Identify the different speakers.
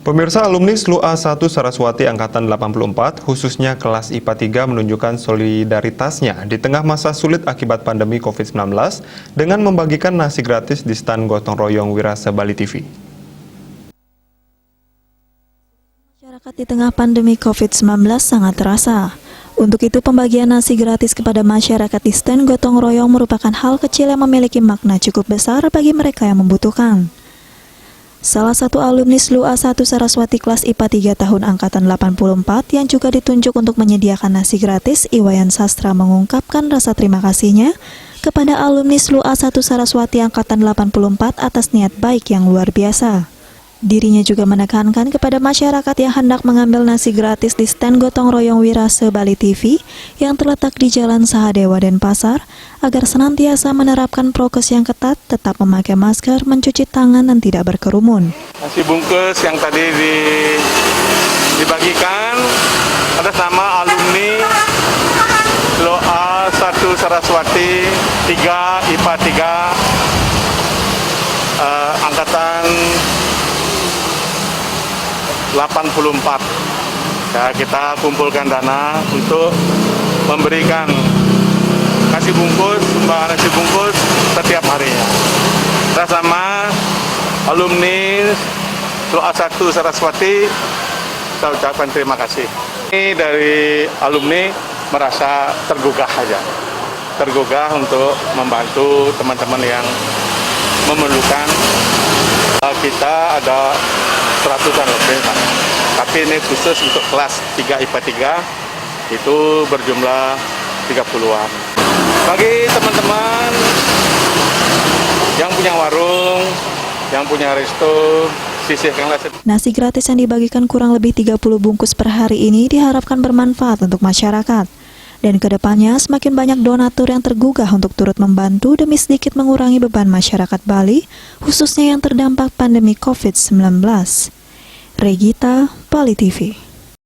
Speaker 1: Pemirsa, alumni SLU A1 Saraswati Angkatan 84, khususnya kelas IPA 3 menunjukkan solidaritasnya di tengah masa sulit akibat pandemi COVID-19 dengan membagikan nasi gratis di stan gotong royong Wirase Bali TV.
Speaker 2: Masyarakat di tengah pandemi COVID-19 sangat terasa. Untuk itu, pembagian nasi gratis kepada masyarakat di stan gotong royong merupakan hal kecil yang memiliki makna cukup besar bagi mereka yang membutuhkan. Salah satu alumni SLU A1 Saraswati kelas IPA 3 tahun angkatan 84 yang juga ditunjuk untuk menyediakan nasi gratis, Iwayan Sastra mengungkapkan rasa terima kasihnya kepada alumni SLU A1 Saraswati angkatan 84 atas niat baik yang luar biasa. Dirinya juga menekankan kepada masyarakat yang hendak mengambil nasi gratis di stand gotong royong Wirase Bali TV yang terletak di Jalan Sahadewa, Denpasar, agar senantiasa menerapkan prokes yang ketat, tetap memakai masker, mencuci tangan, dan tidak berkerumun.
Speaker 3: Nasi bungkus yang tadi dibagikan atas nama alumni SLU A1 Saraswati 3 IPA 3 angkatan 84. Ya, kita kumpulkan dana untuk memberikan nasi bungkus, sumbangan nasi bungkus setiap harinya. Bersama alumni SLU A1 Saraswati, saya ucapkan terima kasih. Ini dari alumni merasa tergugah aja, tergugah untuk membantu teman-teman yang memerlukan. Kita ada 100-an lebih, tapi ini khusus untuk kelas 3 IPA 3 itu berjumlah 30-an. Bagi teman-teman yang punya warung, yang punya resto, sisihkanlah.
Speaker 2: Nasi gratis yang dibagikan kurang lebih 30 bungkus per hari ini diharapkan bermanfaat untuk masyarakat. Dan kedepannya semakin banyak donatur yang tergugah untuk turut membantu demi sedikit mengurangi beban masyarakat Bali, khususnya yang terdampak pandemi COVID-19. Regita, Bali TV.